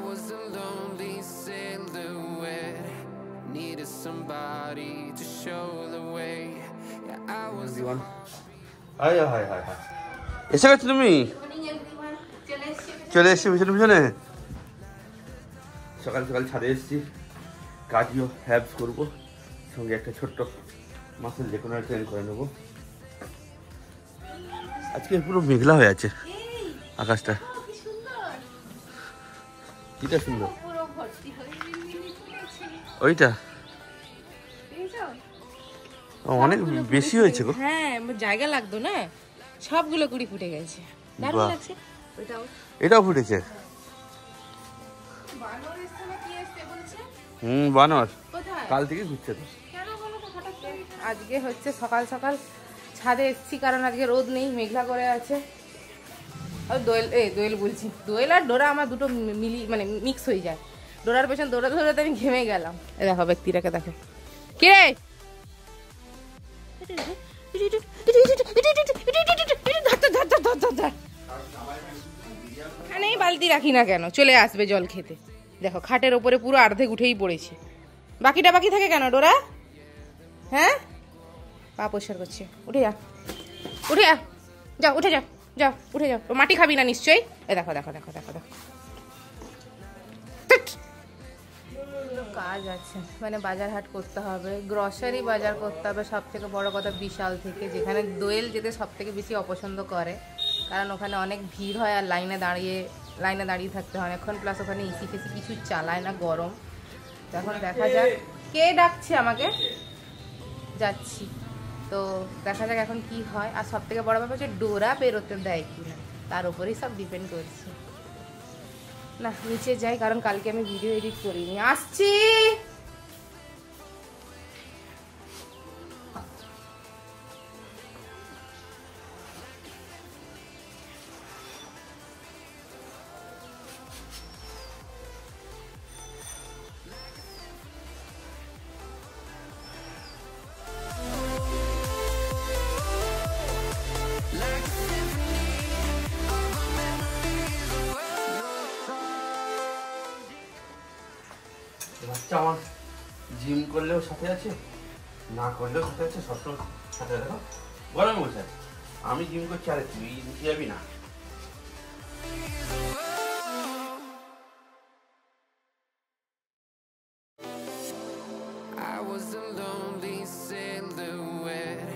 was a lonely silhouette, needed somebody to show the way. Yeah, I was high high high high এসে গেছো তুমি? চলে এসছি পিছনে পিছনে। সকাল সকাল ছাদে এসেছি, কার্ডিও হ্যাবস করবো, সঙ্গে একটা ছোট্ট মাসেল যে কোনো ট্রেন করে নেবো। আজকে পুরো মেঘলা হয়ে আছে আকাশটা, কিটা সুন্দর। ওইটা অনেক বেশি হয়েছে গো। হ্যাঁ জায়গা লাগতো না, সবগুলো কুড়ি ফুটে গেছে, দারুণ লাগছে। এটাও ফুটেছে। বানর কাল থেকে ঘুরছে তো। আজকে হচ্ছে সকাল সকাল ছাদে এসছি কারণ আজকে রোদ নেই, মেঘলা করে আছে। আর দোয়েল বলছি, দোয়েল আর ডোরা আমার দুটো মানে মিক্স হয়ে যায়। ডোরার পেছন দৌড়াতে দৌড়াতে আমি ঘেমে গেলাম। এ দেখো ব্যক্তিটাকে দেখো, কে রে? এখানেই বালতি রাখি না কেন, চলে আসবে জল খেতে। দেখো খাটের ওপরে পুরো অর্ধেক উঠেই পড়েছে। বাকিটা বাকি থাকে কেন ডোরা? হ্যাঁ পা পরিষ্কার করছে, উঠে যা উঠে যা, যাও উঠে যাও, যাও উঠে যাও। মাটি খাবি না নিশ্চয়ই। এ দেখো দেখো দেখো দেখো দেখো, কাজ আছে, মানে বাজার হাট করতে হবে, গ্রসারি বাজার করতে হবে। সব থেকে বড় কথা বিশাল থেকে, যেখানে দোয়েল যেতে সব থেকে বেশি অপছন্দ করে, কারণ ওখানে অনেক ভিড় হয় আর লাইনে দাঁড়িয়ে থাকতে হয় অনেকক্ষণ। প্লাস ওখানে এসি ফেসি কিছু চালায় না, গরম। এখন দেখা যাক কে ডাকছে আমাকে, যাচ্ছি তো দেখা যাক এখন কি হয়। আর সব থেকে বড় ব্যাপার হচ্ছে ডোরা বেরোতে দেয় কিনা, তার উপরেই সব ডিপেন্ড করছে। না নিচে যাই, কারণ কালকে আমি ভিডিও এডিট করিনি। আসছি। বাচ্চা আমার জিম করলেও সাথে আছে, না করলেও সাথে আছে, সবসময় সাথে দেখো গরমে বসে আছে। আমি জিম করছি, আরে তুই নিচে যাবি না? I was a lonely silhouette,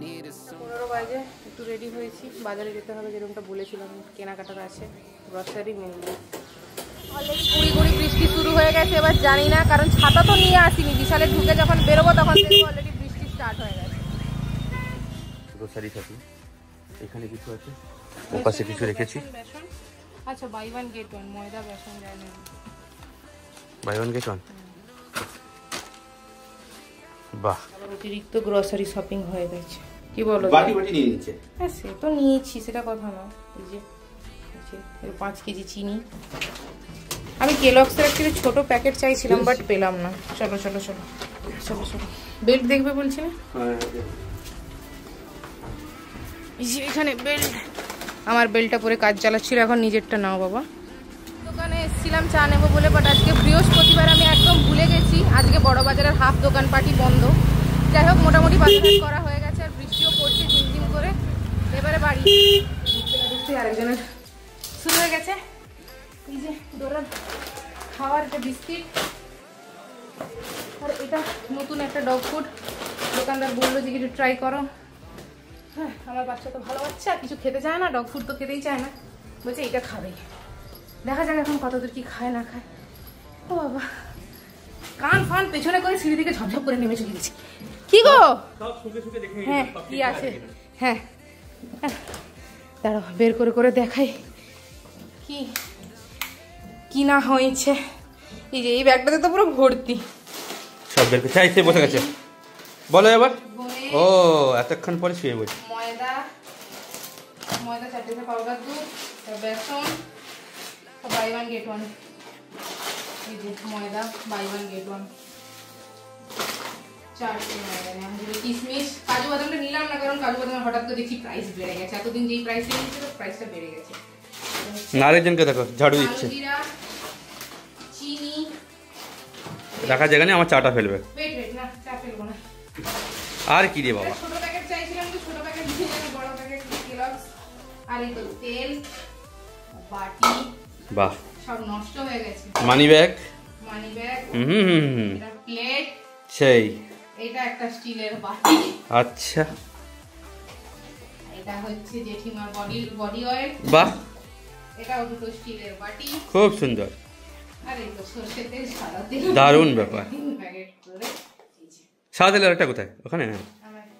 needed some 15 বাজে, একটু রেডি হয়েছি, বাজারে যেতে হবে যেরকমটা বলেছিলাম, কেনাকাটার আছে, গ্রসারি মেনলি। অলরেডি গুড়ি গুড়ি বৃষ্টি শুরু হয়ে গেছে। এবার জানি না, কারণ ছাতা তো নিয়ে আসিনি, বিশালে ঢুকে যখন বেরোবো তখন দেখবো অলরেডি বৃষ্টি স্টার্ট হয়ে গেছে। গ্রসারি শপিং এখানে কিছু আছে, ওপাশে কিছু রেখেছি। আচ্ছা বাই ওয়ান গেট ওয়ান, ময়দা বেসন যায় না, বাই ওয়ান গেট ওয়ান। বাহ, অতিরিক্ত গ্রসারি শপিং হয়ে গেছে। কি বলো? বাটি বাটি নিয়ে নিচ্ছে। হ্যাঁ সে তো নিয়েছি, সেটা কথা না। এই যে 5 কেজি চিনি। আমি কেলগসের একটা ছোট প্যাকেট চাইছিলাম বাট পেলাম না। চলো চলো চলো চলো চলো, বেল্ট দেখবে বলছি না? এই যে এখানে বেল্ট, আমার বেল্টটা পরে কাজ চালাচ্ছিল, এখন নিজেরটা নাও বাবা। দোকানে এসেছিলাম চা নেবো বলে, বাট আজকে বৃহস্পতিবার, আমি একদম ভুলে গেছি। আজকে বড় বাজারের হাফ দোকানপাটি বন্ধ। যাই হোক মোটামুটি বাজার করা হয়ে গেছে, আর বৃষ্টিও পড়ছে ঝিমঝিম করে। এবারে বাড়ি আরেকজনের শুরু হয়ে গেছে। এই যে ডোরার খাওয়ার একটা বিস্কিট, আর এটা নতুন একটা ডগ ফুড। দোকানদার বললো যে কিছু ট্রাই করো। হ্যাঁ আমার বাচ্চা তো ভালো বাচ্চা, কিছু খেতে চায় না, ডগ ফুড তো খেতেই চায় না, বলছে এটা খাবে। দেখা যাক এখন কতদূর কি খায় না খায়। ও বাবা, কান ফান পেছনে করে সিঁড়ি থেকে ঝপঝপ করে নেমে চলে গেছে। কি গো? হ্যাঁ কি আছে? হ্যাঁ দাঁড়াও বের করে করে দেখাই কি কি না হয়েছে। এই যে এই ব্যাগটাতে তো পুরো ভর্তি, সব বের করে চাইছে বসে গেছে। বলো এবার। ও এতক্ষণ পরে শুয়ে বলছি। ময়দা 4 টেবিল পাউডার, দুধ, বেসন, বাই ওয়ান গেট ওয়ান। এই যে ময়দা বাই ওয়ান গেট ওয়ান, 4টে ময়দা নেওয়া হয়েছিল। কিশমিশ, কাজু বাদামটা নিলাম না, কারণ কাজু বাদামের হঠাৎ করে দেখি প্রাইস বেড়ে গেছে। এতদিন যেই প্রাইস নিয়েছিল প্রাইসটা বেড়ে গেছে। নারেজনকে দেখো ঝাড়ু দিচ্ছে। রাখার জায়গা নেই, আমার চাটা ফেলবে। ওয়েট না, চা ফেলবো না। আর কি রে বাবা, ছোট প্যাকেট চাইছিলাম তো ছোট প্যাকেট দিয়ে দেন, বড় প্যাকেট কেলগস। আর এই তো তেল, বাটি, বাহ, সব নষ্ট হয়ে গেছে। মানি ব্যাগ, এটা প্লেট, সেই এটা একটা স্টিলের বাটি। আচ্ছা, এটা হচ্ছে জেঠিমার বডি অয়েল। বাহ, এটাও দুটো স্টিলের বাটি, খুব সুন্দর। আর এই তো সরষের তেল, সাদা তেল, দারুণ ব্যাপার। 3 প্যাকেট করে। সাদা তেলের একটা কোথায়, ওখানে?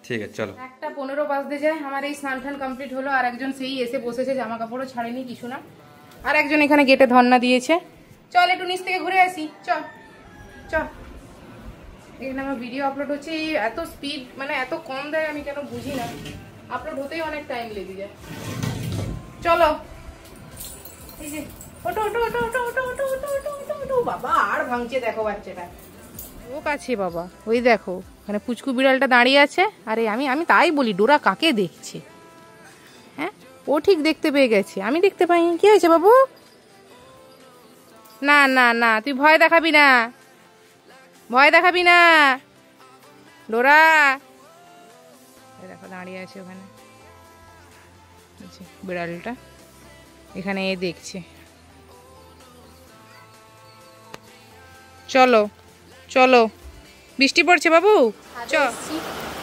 ঠিক আছে, চলো। 1:15 বাজতে যায়, আমার এই স্নান টান কমপ্লিট হলো। আর একজন সেই এসে বসেছে, জামা কাপড়ও ছাড়েনি, কিছু না। আর একজন এখানে গেটে ধর্ণা দিয়েছে। চল একটু নিচ থেকে ঘুরে আসি, চল চল। এখানে আমার ভিডিও আপলোড হচ্ছে, এই এত স্পিড, মানে এত কম দেয়, আমি কেন বুঝি না। আপলোড হতেই অনেক টাইম লেগে যায়। চলো, এই যে ওটো ওটো ওটো ওটো ওটো ওটো ওটো ওটো ওটো ওটো। বাবা আর ভাঙছে, দেখো বাচ্চাটা। লোক আছে বাবা, ওই দেখো ওখানে পুচকু বিড়ালটা দাঁড়িয়ে আছে। আরে আমি তাই বলি, ডোরা কাকে দেখছে? হ্যাঁ, ও ঠিক দেখতে পেয়ে গেছে, আমি দেখতে পাইনি। কি হয়েছে বাবু? না না না, তুই ভয় দেখাবি না, ভয় দেখাবি না ডোরা। দেখো দাঁড়িয়ে আছে ওখানে বিড়ালটা, এখানে এ দেখছে। চলো চলো, বৃষ্টি পড়ছে বাবু, চল।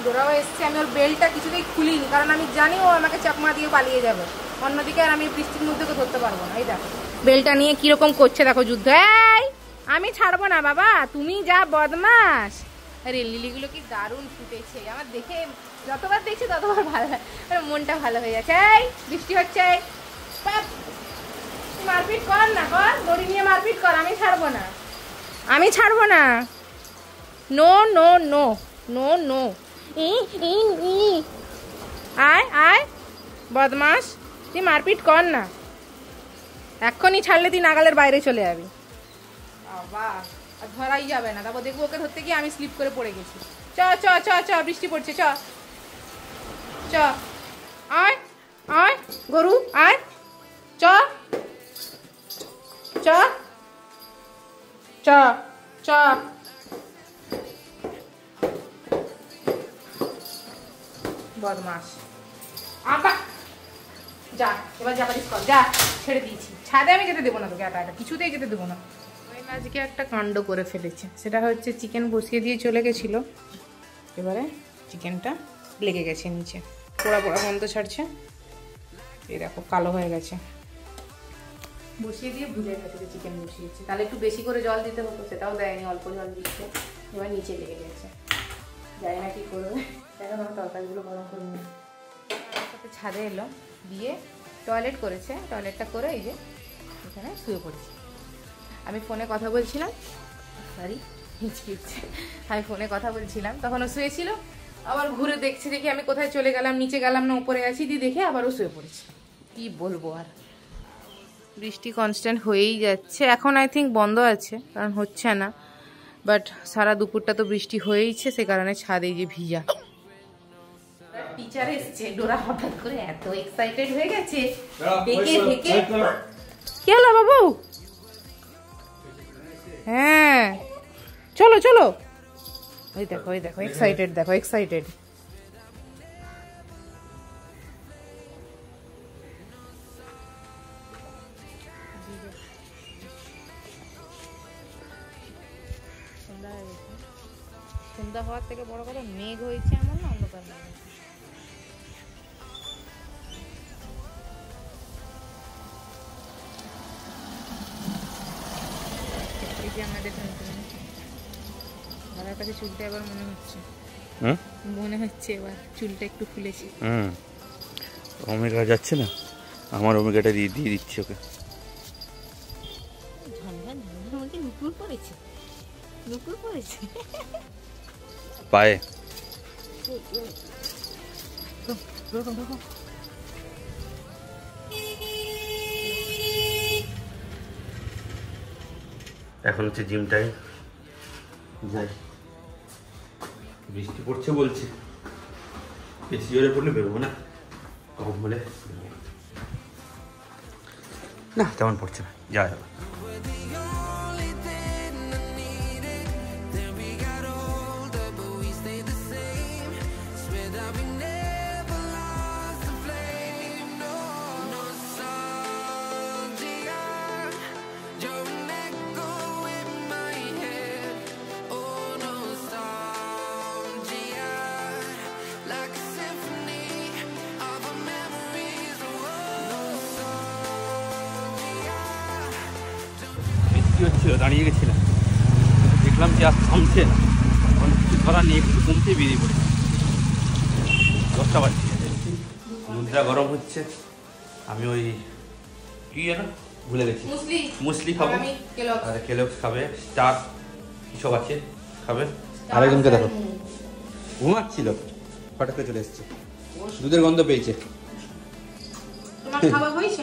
ডোরাও এসছে, আমি ওর বেলটা কিছুতেই খুলিনি, কারণ আমি জানি ও আমাকে চাকমা দিয়ে পালিয়ে যাবে অন্যদিকে, আর আমি বৃষ্টির মধ্যে ধরতে পারবো না। এই দেখো বেলটা নিয়ে কিরকম করছে, দেখো যুদ্ধ। এই আমি ছাড়বো না বাবা, তুমি যা বদমাস। আরে লিলিগুলো কি দারুণ ফুটেছে, আমার দেখে যতবার দেখছি ততবার ভালো হয়, মনটা ভালো হয়ে যাচ্ছে। এই বৃষ্টি হচ্ছে, মারপিট কর না, কর দড়ি নিয়ে মারপিট কর, আমি ছাড়বো না, আমি ছাড়বো না। No no no no no, আয় আয় বদমাস, তুই মারপিট কর না, এক্ষুনি ছাড়লে তুই নাগালের বাইরে চলে যাবি। বাবা আর ধরাই যাবে না, তারপর দেখবো ওকে ধরতে গিয়ে আমি স্লিপ করে পড়ে গেছি। চ চ চ চ, বৃষ্টি পড়ছে, চ চ, আয় আয় গরু আয়, চ চ চ চ। বদমাস, আবা যা, এবার যা পারিস কর, যা, ছেড়ে দিয়েছি। ছাদে আমি যেতে দেবো না তোকে, এটা কিছুতেই যেতে দেবো না। আজকে একটা কাণ্ড করে ফেলেছে, সেটা হচ্ছে চিকেন বসিয়ে দিয়ে চলে গেছিলো, এবারে চিকেনটা লেগে গেছে নিচে, পোড়া পোড়া গন্ধ ছাড়ছে। এই দেখো কালো হয়ে গেছে, বসিয়ে দিয়ে ভুলে গেছে যে চিকেন বসিয়েছি, তাহলে একটু বেশি করে জল দিতে হতো, সেটাও দেয়নি, অল্প জল দিচ্ছে। এবার নিচে লেগে গেছে, জানি না কি করবে। দেখো আমার তরকারিগুলো গরম করে নিই। ছাদে এলো, দিয়ে টয়লেট করেছে, টয়লেটটা করে এই যে এখানে শুয়ে পড়েছে। আমি ফোনে কথা বলছিলাম, সরি হিচকিচ্ছে, আমি ফোনে কথা বলছিলাম, তখন ও শুয়েছিল, আবার ঘুরে দেখছি, দেখি আমি কোথায় চলে গেলাম, নিচে গেলাম না উপরে আছি, দিয়ে দেখে আবারও শুয়ে পড়েছে। কি বলবো আর, বৃষ্টি কনস্ট্যান্ট হয়েই যাচ্ছে। এখন আই থিঙ্ক বন্ধ আছে, কারণ হচ্ছে না, বাট সারা দুপুরটা তো বৃষ্টি হয়েইছে, সে কারণে ছাদে যে ভিজা। টিচার এসছে, ডোরা হঠাৎ করে এত এক্সাইটেড হয়ে গেছে, ডেকে ডেকে। কি হলো বাবু? হ্যাঁ চলো চলো, ওই দেখো ওই দেখো এক্সাইটেড, দেখো এক্সাইটেড। সন্ধ্যা হওয়ার থেকে বড় কথা মেঘ হয়েছে এমন না, অন্ধকার না। এই যে আমাদের দাদার কাছে চুলটা এবার মনে হচ্ছে, এবার চুলটা একটু ফুলেছে। ওমেগা যাচ্ছে না, আমার ওমেগাটা দিয়ে দিচ্ছি ওকে। ঝনঝন ঝনঝন মধ্যে নুপুর পড়েছে, নুপুর পড়েছে পায়ে। এখন হচ্ছে জিম টাইম, যাই। বৃষ্টি পড়ছে বলছে, বেশি জোরে পড়লে বেরোবো না, কম হলে না, তেমন পড়ছে না, যা যাবে। হচ্ছিল, দাঁড়িয়ে গেছিলাম, দেখলাম যে আর থামছে না, কিছু ধরা নিয়ে একটু কমতে বেরিয়ে পড়ে 10টা বাজছে। দুধটা গরম হচ্ছে, আমি ওই কি যেন ভুলে গেছি, মুসলি খাবো, আর কেলগস খাবে, স্টার সব আছে খাবে। আরেকজনকে দেখো ঘুমাচ্ছিল, হঠাৎ করে চলে এসছে, দুধের গন্ধ পেয়েছে। তোমার খাওয়া হয়েছে